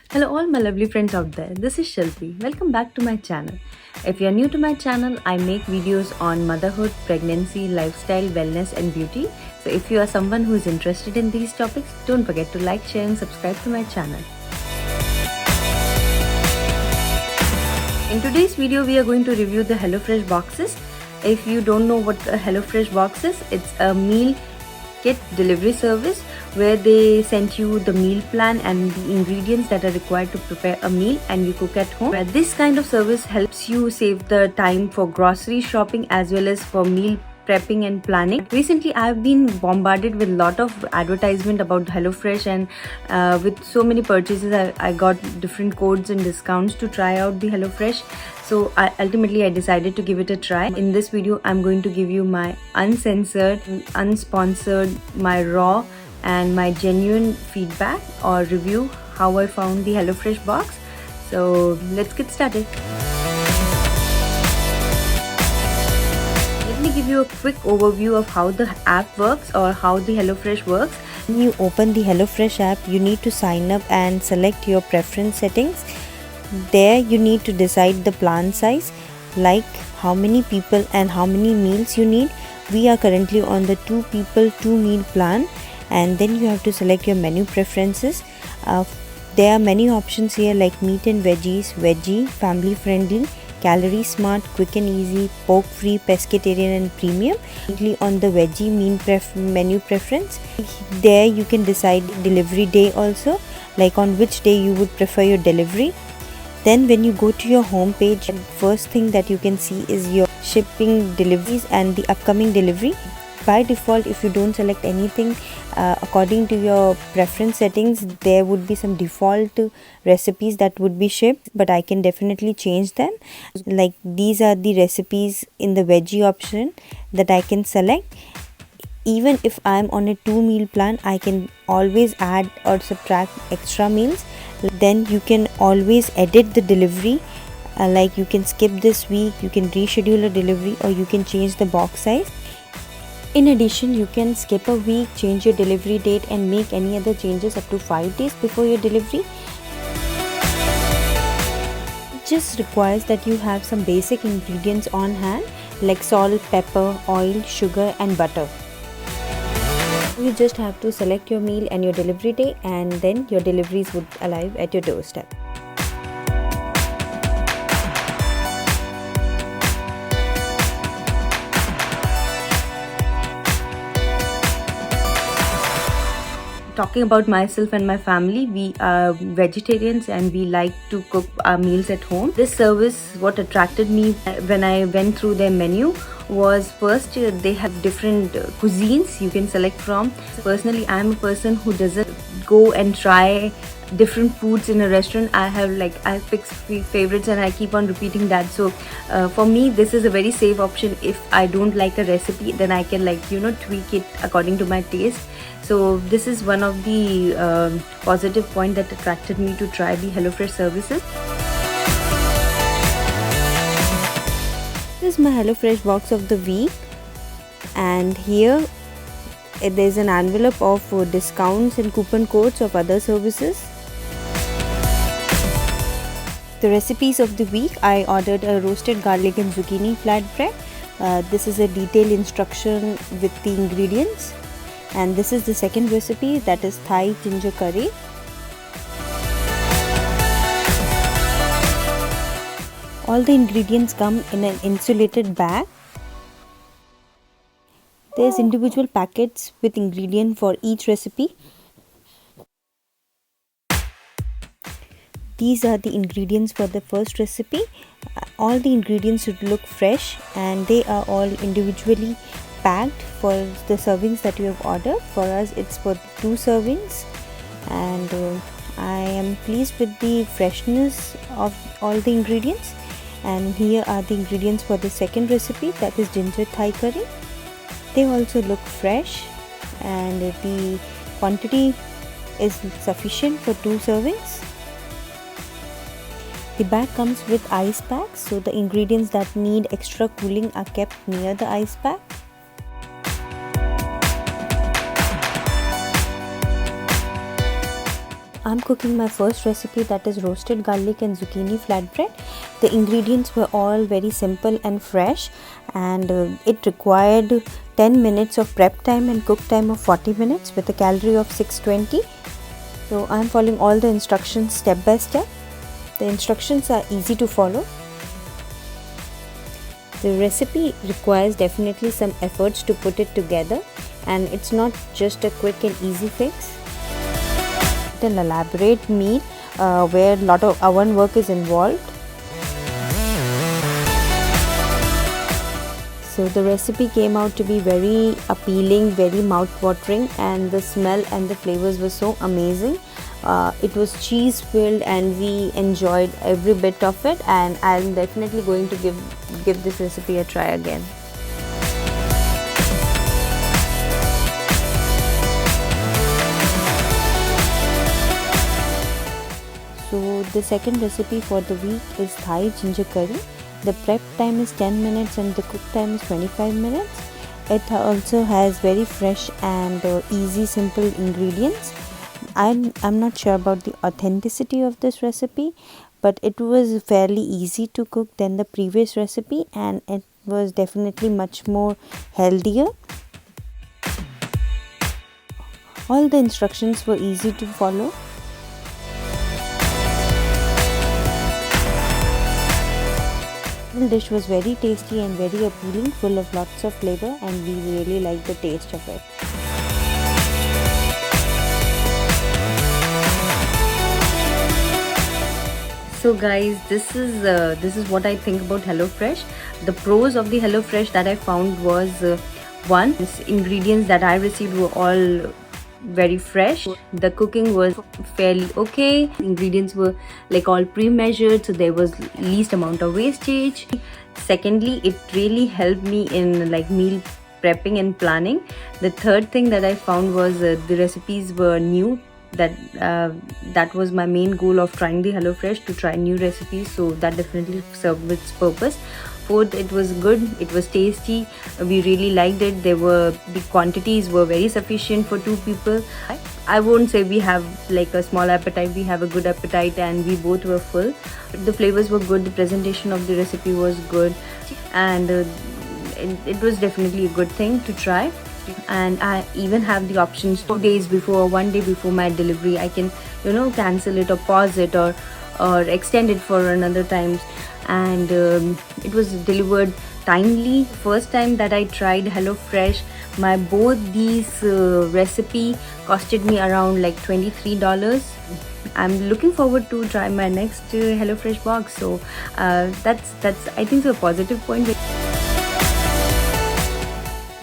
Hello, all my lovely friends out there. This is Shilpi. Welcome back to my channel. If you're new to my channel, I make videos on motherhood, pregnancy, lifestyle, wellness, and beauty. So, if you are someone who is interested in these topics, don't forget to like, share, and subscribe to my channel. In today's video, we are going to review the HelloFresh boxes. If you don't know what a HelloFresh box is, it's a meal kit delivery service where they send you the meal plan and the ingredients that are required to prepare a meal and you cook at home. This kind of service helps you save the time for grocery shopping as well as for meal prepping and planning. Recently, I've been bombarded with a lot of advertisement about HelloFresh, and with so many purchases, I got different codes and discounts to try out the HelloFresh. So ultimately, I decided to give it a try. In this video, I'm going to give you my uncensored, unsponsored, my raw and my genuine feedback or review how I found the HelloFresh box. So let's get started. Let me give you a quick overview of how the app works or how the HelloFresh works. When you open the HelloFresh app, you need to sign up and select your preference settings. There you need to decide the plan size, like how many people and how many meals you need. We are currently on the 2 people 2 meal plan, and then you have to select your menu preferences. There are many options here like meat and veggies, veggie, family friendly, calorie smart, quick and easy, pork free, pescatarian and premium. On the veggie menu preference, there you can decide delivery day also, like on which day you would prefer your delivery. Then when you go to your home page, first thing that you can see is your shipping deliveries and the upcoming delivery. By default, if you don't select anything according to your preference settings, there would be some default recipes that would be shipped, but I can definitely change them. Like these are the recipes in the veggie option that I can select. Even if I'm on a 2 meal plan, I can always add or subtract extra meals. Then you can always edit the delivery, like you can skip this week, you can reschedule a delivery, or you can change the box size. In addition, you can skip a week, change your delivery date, and make any other changes up to 5 days before your delivery. It just requires that you have some basic ingredients on hand like salt, pepper, oil, sugar, and butter. You just have to select your meal and your delivery day, and then your deliveries would arrive at your doorstep. Talking about myself and my family, we are vegetarians and we like to cook our meals at home. This service, what attracted me when I went through their menu was first they have different cuisines you can select from. Personally, I'm a person who doesn't go and try different foods in a restaurant. I fix favorites and I keep on repeating that. So for me, this is a very safe option. If I don't like a recipe, then I can tweak it according to my taste. So this is one of the positive point that attracted me to try the HelloFresh services. This is my HelloFresh box of the week, and here there's an envelope of discounts and coupon codes of other services. The recipes of the week, I ordered a roasted garlic and zucchini flatbread. This is a detailed instruction with the ingredients. And this is the second recipe, that is Thai ginger curry. All the ingredients come in an insulated bag. There's individual packets with ingredients for each recipe. These are the ingredients for the first recipe. All the ingredients should look fresh, and they are all individually packed for the servings that you have ordered. For us, it's for 2 servings, and I am pleased with the freshness of all the ingredients. And here are the ingredients for the second recipe, that is ginger Thai curry. They also look fresh, and the quantity is sufficient for 2 servings. The bag comes with ice packs, so the ingredients that need extra cooling are kept near the ice pack. I'm cooking my first recipe, that is roasted garlic and zucchini flatbread. The ingredients were all very simple and fresh, and it required 10 minutes of prep time and cook time of 40 minutes with a calorie of 620. So I'm following all the instructions step by step. The instructions are easy to follow. The recipe requires definitely some efforts to put it together, and it's not just a quick and easy fix. It's an elaborate meal where a lot of oven work is involved. So the recipe came out to be very appealing, very mouth-watering, and the smell and the flavors were so amazing. It was cheese filled and we enjoyed every bit of it, and I'm definitely going to give this recipe a try again. So the second recipe for the week is Thai ginger curry. The prep time is 10 minutes and the cook time is 25 minutes. It also has very fresh and easy simple ingredients. I'm not sure about the authenticity of this recipe, but it was fairly easy to cook than the previous recipe, and it was definitely much more healthier. All the instructions were easy to follow. The dish was very tasty and very appealing, full of lots of flavor, and we really liked the taste of it. So guys, this is what I think about HelloFresh. The pros of the HelloFresh that I found was one, the ingredients that I received were all very fresh. The cooking was fairly okay. Ingredients were like all pre-measured, so there was least amount of wastage. Secondly, it really helped me in like meal prepping and planning. The third thing that I found was the recipes were new. That was my main goal of trying the HelloFresh, to try new recipes, so that definitely served its purpose. Fourth, it was good, it was tasty, we really liked it. The quantities were very sufficient for 2 people. I won't say we have like a small appetite, we have a good appetite, and we both were full. The flavors were good, the presentation of the recipe was good, and it was definitely a good thing to try. And I even have the options 2 days before, 1 day before my delivery. I can cancel it or pause it or extend it for another times. And it was delivered timely. First time that I tried HelloFresh, both these recipe costed me around like $23. I'm looking forward to try my next HelloFresh box. So that's I think so a positive point.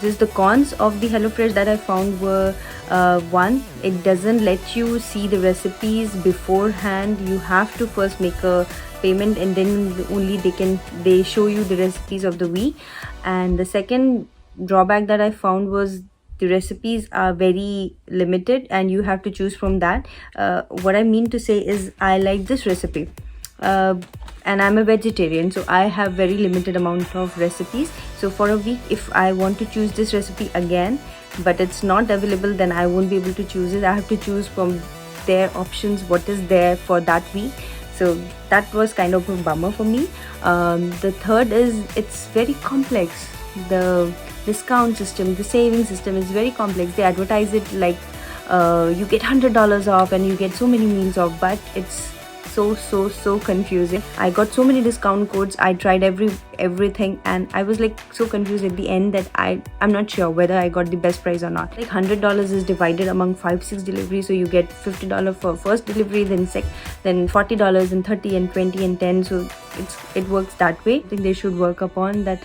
Just the cons of the HelloFresh that I found were one, it doesn't let you see the recipes beforehand. You have to first make a payment, and then only they show you the recipes of the week. And the second drawback that I found was the recipes are very limited and you have to choose from that. What I mean to say is, I like this recipe. And I'm a vegetarian, so I have very limited amount of recipes. So for a week, if I want to choose this recipe again but it's not available, then I won't be able to choose it. I have to choose from their options what is there for that week. So that was kind of a bummer for me. The third is, it's very complex. The discount system, the saving system is very complex. They advertise it like you get $100 off and you get so many meals off, but it's so confusing. I got so many discount codes. I tried everything and I was like so confused at the end that I'm not sure whether I got the best price or not. Like $100 is divided among 5-6 deliveries, so you get $50 for first delivery, then $40 and $30 and $20 and $10. So it works that way. I think they should work upon that.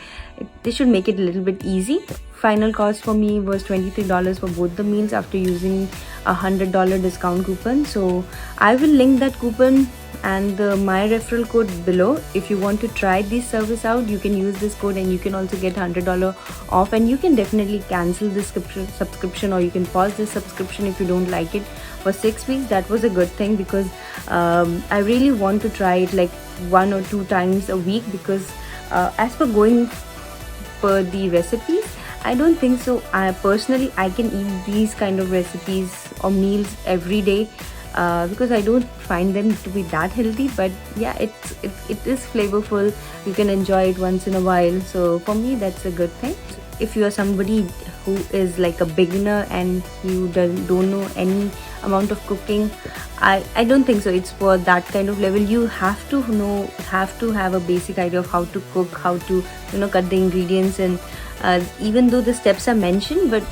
They should make it a little bit easy. Final cost for me was $23 for both the meals after using a $100 discount coupon. So I will link that coupon and my referral code below. If you want to try this service out, you can use this code and you can also get $100 off, and you can definitely cancel this subscription, or you can pause this subscription if you don't like it for 6 weeks. That was a good thing, because I really want to try it like 1 or 2 times a week, because as per going per the recipes, I don't think so. I personally can eat these kind of recipes or meals every day. because I don't find them to be that healthy, but yeah, it is flavorful. You can enjoy it once in a while, so for me that's a good thing. If you are somebody who is like a beginner and you don't know any amount of cooking, I don't think so it's for that kind of level. You have to have a basic idea of how to cook, how to cut the ingredients, and even though the steps are mentioned, but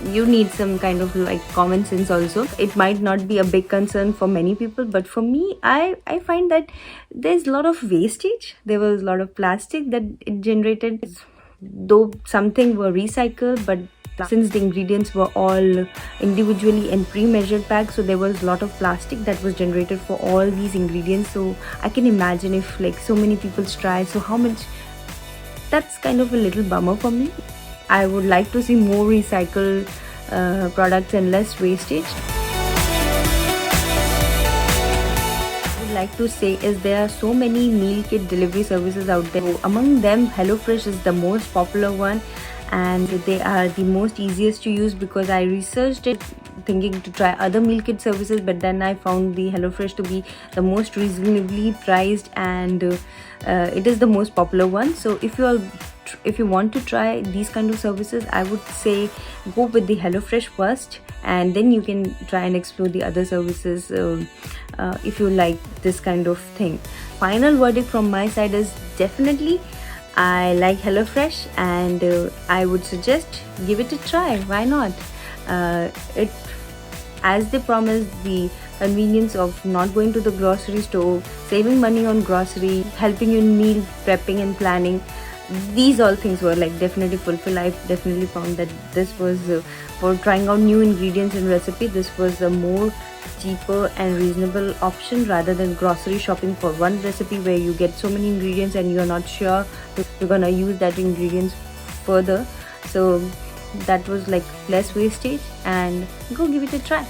you need some kind of like common sense also. It might not be a big concern for many people, but for me, I find that there's a lot of wastage. There was a lot of plastic that it generated, though something were recycled, but since the ingredients were all individually and pre-measured packs, so there was a lot of plastic that was generated for all these ingredients. So I can imagine if like so many people try, so how much, that's kind of a little bummer for me. I would like to see more recycled products and less wastage. I would like to say is there are so many meal kit delivery services out there. So among them, HelloFresh is the most popular one, and they are the most easiest to use because I researched it thinking to try other meal kit services, but then I found the HelloFresh to be the most reasonably priced, and it is the most popular one. So if you want to try these kind of services, I would say go with the HelloFresh first, and then you can try and explore the other services if you like this kind of thing. Final verdict from my side is definitely I like HelloFresh, and I would suggest give it a try. Why not? It, as they promise, the convenience of not going to the grocery store, saving money on grocery, helping you in meal prepping and planning, these all things were like definitely fulfilled. I definitely found that this was for trying out new ingredients and recipe, this was a more cheaper and reasonable option rather than grocery shopping for one recipe where you get so many ingredients and you're not sure you're gonna use that ingredients further. So that was like less wastage, and go give it a try.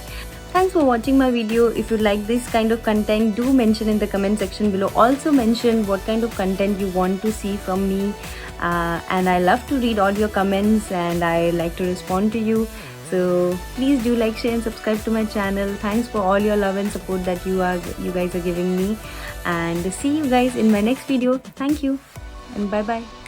Thanks for watching my video. If you like this kind of content, do mention in the comment section below. Also mention what kind of content you want to see from me, and I love to read all your comments and I like to respond to you. So please do like, share and subscribe to my channel. Thanks for all your love and support that you guys are giving me, and see you guys in my next video. Thank you and bye bye.